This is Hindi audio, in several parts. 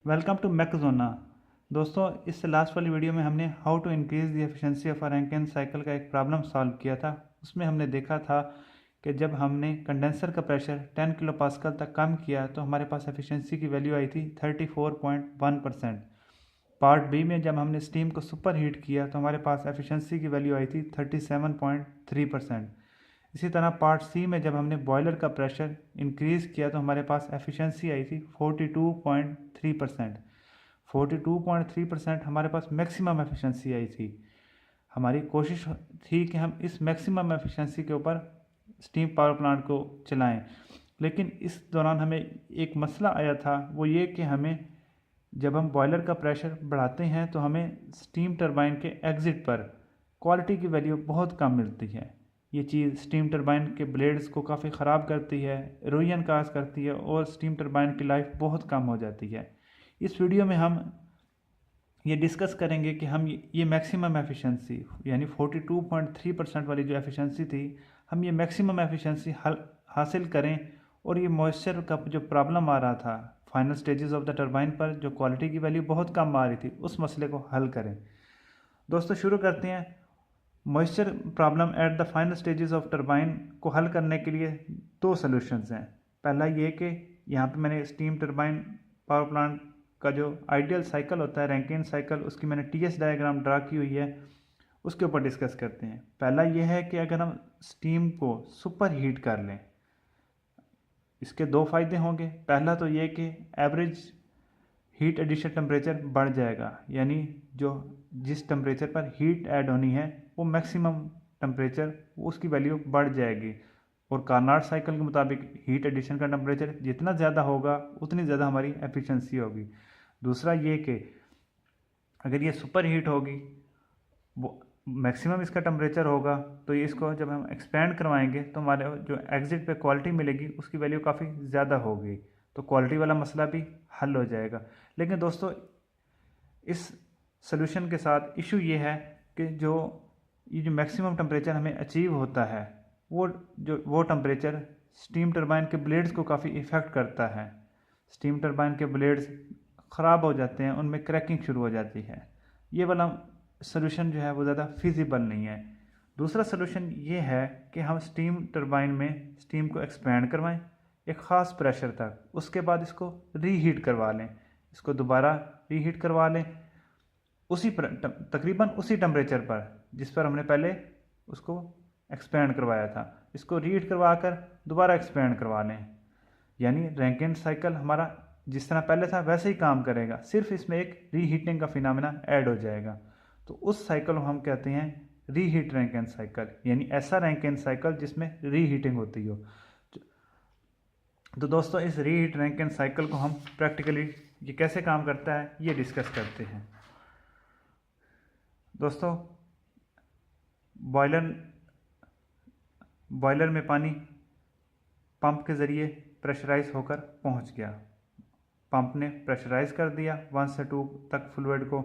Welcome to मैकजोना। दोस्तों, इस लास्ट वाली वीडियो में हमने how to increase the efficiency of a Rankine cycle का एक प्रॉब्लम सॉल्व किया था। उसमें हमने देखा था कि जब हमने कंडेंसर का प्रेशर 10 किलो पास्कल तक कम किया तो हमारे पास एफिशिएंसी की वैल्यू आई थी 34.1%। पार्ट बी में जब हमने स्टीम को सुपर हीट किया तो हमारे पास एफिशिएंसी की वैल्यू आई थी 37.3%। इसी तरह पार्ट सी में जब हमने बॉयलर का प्रेशर इंक्रीज़ किया तो हमारे पास एफिशिएंसी आई थी 42.3%। 42.3% हमारे पास मैक्सिमम एफिशिएंसी आई थी। हमारी कोशिश थी कि हम इस मैक्सिमम एफिशिएंसी के ऊपर स्टीम पावर प्लांट को चलाएं, लेकिन इस दौरान हमें एक मसला आया था। वो ये कि हमें जब हम बॉयलर का प्रेशर बढ़ाते हैं तो हमें स्टीम टरबाइन के एग्ज़िट पर क्वालिटी की वैल्यू बहुत कम मिलती है। ये चीज़ स्टीम टरबाइन के ब्लेड्स को काफ़ी ख़राब करती है, इरोजन काज करती है और स्टीम टरबाइन की लाइफ बहुत कम हो जाती है। इस वीडियो में हम ये डिस्कस करेंगे कि हम ये मैक्सिमम एफिशिएंसी यानी 42.3% वाली जो एफिशिएंसी थी, हम ये मैक्सिमम एफिशिएंसी हासिल करें और ये मॉइस्चर का जो प्रॉब्लम आ रहा था final stages of the turbine पर, जो क्वालिटी की वैल्यू बहुत कम आ रही थी, उस मसले को हल करें। दोस्तों, शुरू करते हैं। Moisture problem at the final stages of turbine को हल करने के लिए दो सॉल्यूशंस हैं। पहला ये कि यहाँ पे मैंने स्टीम टरबाइन पावर प्लांट का जो आइडियल साइकिल होता है, रैंकिन साइकिल, उसकी मैंने टीएस डायग्राम ड्रा की हुई है। उसके ऊपर डिस्कस करते हैं। पहला ये है कि अगर हम स्टीम को सुपर हीट कर लें, इसके दो फायदे होंगे। पहला तो ये कि एवरेज हीट एडिशन टेम्परेचर बढ़ जाएगा, यानी जो जिस टेम्परेचर पर हीट ऐड होनी है वो मैक्सिमम टेम्परेचर उसकी वैल्यू बढ़ जाएगी। और कार्नाट साइकिल के मुताबिक हीट एडिशन का टेम्परेचर जितना ज़्यादा होगा उतनी ज़्यादा हमारी एफिशिएंसी होगी। दूसरा ये कि अगर ये सुपर हीट होगी, वो मैक्सिमम इसका टेम्परेचर होगा, तो ये इसको जब हम एक्सपेंड करवाएंगे तो हमारे जो एग्जिट पे क्वालिटी मिलेगी उसकी वैल्यू काफ़ी ज़्यादा होगी, तो क्वालिटी वाला मसला भी हल हो जाएगा। लेकिन दोस्तों, इस सोल्यूशन के साथ इशू ये है कि ये जो मैक्सिमम टेम्परेचर हमें अचीव होता है, वो टेम्परेचर स्टीम टरबाइन के ब्लेड्स को काफ़ी इफ़ेक्ट करता है। स्टीम टरबाइन के ब्लेड्स ख़राब हो जाते हैं, उनमें क्रैकिंग शुरू हो जाती है। ये वाला सोल्यूशन जो है वो ज़्यादा फिजिबल नहीं है। दूसरा सोल्यूशन ये है कि हम स्टीम टरबाइन में स्टीम को एक्सपेंड करवाएं एक ख़ास प्रेशर तक, उसके बाद इसको रीहीट करवा लें, इसको दोबारा रीहीट करवा लें तकरीबन उसी टेम्परेचर पर जिस पर हमने पहले उसको एक्सपेंड करवाया था। इसको रीहीट करवा कर दोबारा एक्सपेंड करवा लें, यानी रैंकिन साइकिल हमारा जिस तरह पहले था वैसे ही काम करेगा, सिर्फ इसमें एक रीहीटिंग का फिनोमेना ऐड हो जाएगा। तो उस साइकिल को हम कहते हैं रीहीट रैंकिन साइकिल, यानी ऐसा रैंकिन साइकिल जिसमें रीहीटिंग होती हो। तो दोस्तों, इस रीहीट रैंकिन साइकिल को हम प्रैक्टिकली ये कैसे काम करता है ये डिस्कस करते हैं। दोस्तों, बॉयलर में पानी पंप के ज़रिए प्रेशराइज होकर पहुंच गया। पंप ने प्रेशराइज कर दिया 1 से 2 तक फ्लूइड को,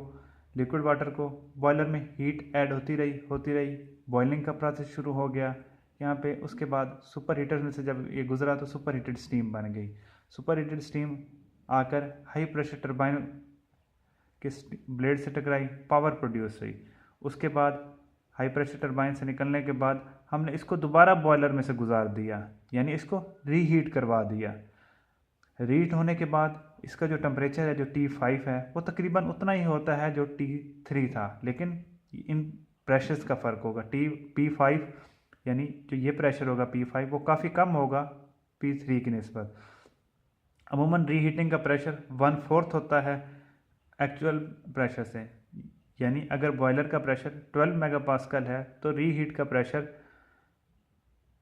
लिक्विड वाटर को। बॉयलर में हीट ऐड होती रही, बॉइलिंग का प्रोसेस शुरू हो गया यहाँ पे। उसके बाद सुपर हीटर में से जब ये गुजरा तो सुपर हीटेड स्टीम बन गई। सुपर हीटेड स्टीम आकर हाई प्रेशर टरबाइन के ब्लेड से टकराई, पावर प्रोड्यूस हुई। उसके बाद हाई प्रेशर टरबाइन से निकलने के बाद हमने इसको दोबारा बॉयलर में से गुजार दिया, यानी इसको रीहीट करवा दिया। रीहीट होने के बाद इसका जो टेम्परेचर है, जो T5 है, वो तकरीबन उतना ही होता है जो T3 था, लेकिन इन प्रेशर्स का फ़र्क होगा। P5 यानी जो ये प्रेशर होगा P5 वो काफ़ी कम होगा P3 की निस्बत। अमूमन रीहीटिंग का प्रेशर 1/4 होता है एक्चुअल प्रेशर से, यानी अगर बॉयलर का प्रेशर 12 मेगापास्कल है तो रीहीट का प्रेशर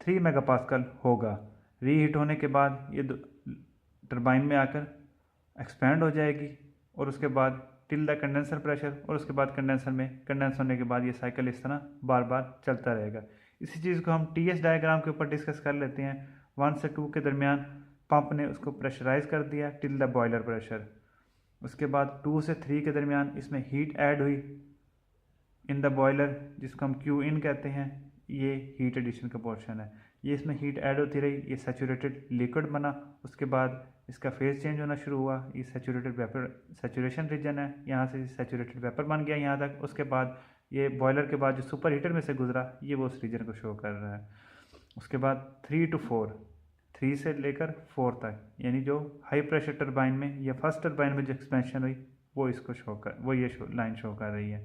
3 मेगापास्कल होगा। रीहीट होने के बाद ये टरबाइन में आकर एक्सपैंड हो जाएगी और उसके बाद टिल द कंडेंसर प्रेशर, और उसके बाद कंडेंसर में कंडेंस होने के बाद ये साइकिल इस तरह बार बार चलता रहेगा। इसी चीज़ को हम टीएस डायग्राम के ऊपर डिस्कस कर लेते हैं। 1 से 2 के दरमियान पंप ने उसको प्रेशराइज कर दिया टिल द बॉयलर प्रेशर। उसके बाद 2 से 3 के दरमियान इसमें हीट ऐड हुई इन द बॉयलर, जिसको हम क्यू इन कहते हैं। ये हीट एडिशन का पोर्शन है। ये इसमें हीट ऐड होती रही, ये सैचुरेटेड लिक्विड बना, उसके बाद इसका फेज चेंज होना शुरू हुआ, ये सैचुरेटेड वेपर सैचुरेशन रीजन है, यहाँ से सैचुरेटेड वेपर बन गया यहाँ तक। उसके बाद ये बॉयलर के बाद जो सुपर हीटर में से गुजरा ये वो उस रीजन को शो कर रहा है। उसके बाद 3 to 4, 3 से लेकर 4 तक, यानी जो हाई प्रेशर टरबाइन में या फर्स्ट टरबाइन में जो एक्सपेंशन हुई वो इसको वो ये लाइन शो कर रही है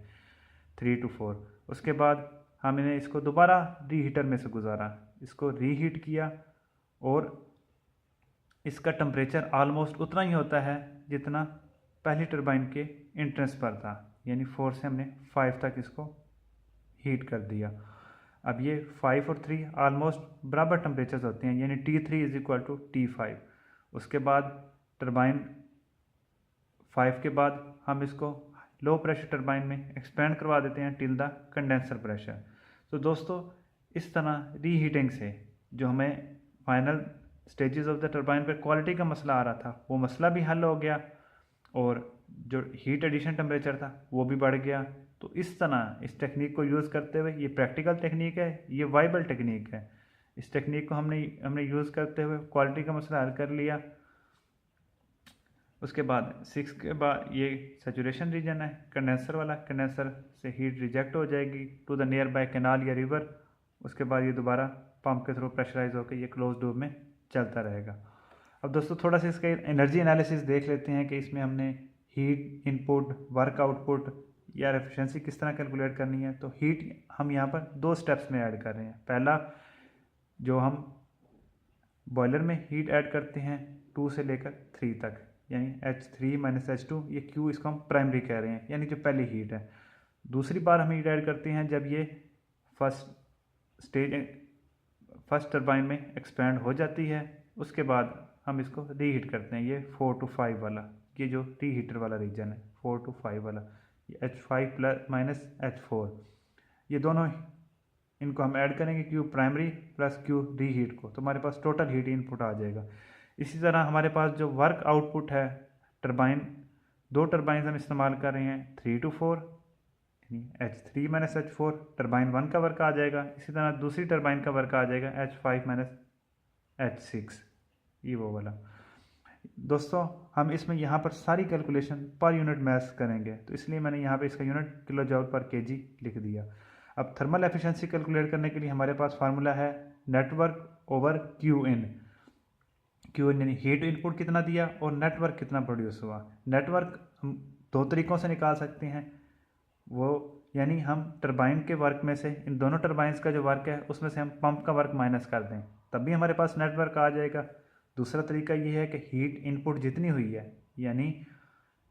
3 to 4। उसके बाद हमने इसको दोबारा रीहीटर में से गुजारा, इसको रीहीट किया और इसका टेम्परेचर ऑलमोस्ट उतना ही होता है जितना पहली टरबाइन के एंट्रेंस पर था, यानी 4 से हमने 5 तक इसको हीट कर दिया। अब ये 5 और 3 ऑलमोस्ट बराबर टेम्परेचर्स होते हैं, यानी T3 is equal to T5। उसके बाद टरबाइन 5 के बाद हम इसको लो प्रेशर टरबाइन में एक्सपेंड करवा देते हैं टिल द कंडेंसर प्रेशर। तो दोस्तों इस तरह रीहीटिंग से जो हमें final stages of the turbine पर क्वालिटी का मसला आ रहा था वो मसला भी हल हो गया और जो हीट एडिशन टेम्परेचर था वो भी बढ़ गया। तो इस तरह इस टेक्निक को यूज़ करते हुए, ये प्रैक्टिकल टेक्निक है, ये वाइबल टेक्निक है, इस टेक्निक को हमने यूज़ करते हुए क्वालिटी का मसला हल कर लिया। उसके बाद 6 के बाद ये सैचुरेशन रीजन है कंडेंसर वाला, कंडेंसर से हीट रिजेक्ट हो जाएगी to the nearby canal या रिवर। उसके बाद ये दोबारा पंप के थ्रू प्रेशराइज होकर ये क्लोज लूप में चलता रहेगा। अब दोस्तों थोड़ा सा इसका एनर्जी एनालिसिस देख लेते हैं कि इसमें हमने हीट इनपुट, वर्क आउटपुट या एफिशिएंसी किस तरह कैलकुलेट करनी है। तो हीट हम यहाँ पर 2 स्टेप्स में ऐड कर रहे हैं। पहला जो हम बॉयलर में हीट ऐड करते हैं 2 से लेकर 3 तक, यानी H3 - H2, ये Q इसको हम प्राइमरी कह रहे हैं, यानी जो पहली हीट है। दूसरी बार हम हीट ऐड करते हैं जब ये फर्स्ट टरबाइन में एक्सपेंड हो जाती है। उसके बाद हम इसको रीहीट करते हैं, ये 4 to 5 वाला, ये जो रीहीटर वाला रीजन है 4 to 5 वाला, ये H5 - H4, ये दोनों इनको हम ऐड करेंगे Q primary plus Q reheat को, तो हमारे पास टोटल हीट इनपुट आ जाएगा। इसी तरह हमारे पास जो वर्क आउटपुट है टरबाइन, 2 टरबाइन हम इस्तेमाल कर रहे हैं 3 to 4, यानी H3 - H4 टरबाइन 1 का वर्क आ जाएगा। इसी तरह दूसरी टरबाइन का वर्क आ जाएगा H5 - H6, ये वो वाला। दोस्तों हम इसमें यहाँ पर सारी कैलकुलेशन पर यूनिट मैथ्स करेंगे, तो इसलिए मैंने यहाँ पे इसका यूनिट किलो जूल पर केजी लिख दिया। अब थर्मल एफिशिएंसी कैलकुलेट करने के लिए हमारे पास फार्मूला है नेटवर्क ओवर क्यू इन यानी हीट इनपुट कितना दिया और नेटवर्क कितना प्रोड्यूस हुआ। नेटवर्क हम 2 तरीक़ों से निकाल सकते हैं, वो यानी हम टरबाइन के वर्क में से, इन दोनों टरबाइंस का जो वर्क है उसमें से हम पंप का वर्क माइनस कर दें, तब भी हमारे पास नेटवर्क आ जाएगा। दूसरा तरीका ये है कि हीट इनपुट जितनी हुई है, यानी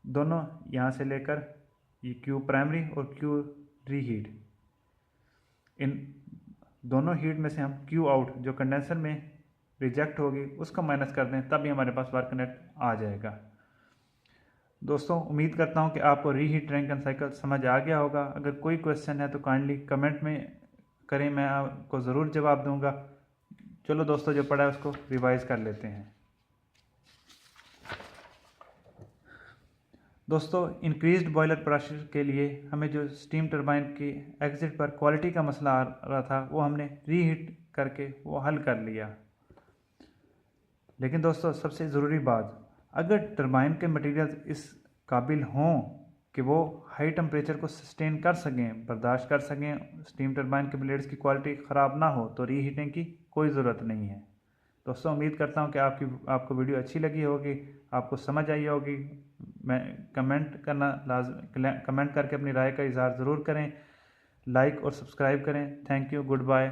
दोनों यहाँ से लेकर ये Q प्राइमरी और Q रीहीट, इन दोनों हीट में से हम Q आउट जो कंडेंसर में रिजेक्ट होगी उसको माइनस कर दें, तब भी हमारे पास वर्क नेट आ जाएगा। दोस्तों उम्मीद करता हूँ कि आपको रीहीट रैंकिन साइकिल समझ आ गया होगा। अगर कोई क्वेश्चन है तो काइंडली कमेंट में करें, मैं आपको ज़रूर जवाब दूंगा। चलो दोस्तों जो पढ़ा है उसको रिवाइज कर लेते हैं। दोस्तों इंक्रीज्ड बॉयलर प्रेशर के लिए हमें जो स्टीम टरबाइन की एग्जिट पर क्वालिटी का मसला आ रहा था वो हमने रीहीट करके वो हल कर लिया। लेकिन दोस्तों सबसे ज़रूरी बात, अगर टरबाइन के मटेरियल्स इस काबिल हों कि वो हाई टेम्परेचर को सस्टेन कर सकें, बर्दाश्त कर सकें, स्टीम टरबाइन के ब्लेड्स की क्वालिटी ख़राब ना हो, तो रीहीटिंग की कोई ज़रूरत नहीं है। दोस्तों उम्मीद करता हूँ कि आपको वीडियो अच्छी लगी होगी, आपको समझ आई होगी। मैं कमेंट करके अपनी राय का इज़हार ज़रूर करें, लाइक और सब्सक्राइब करें। Thank you, good bye.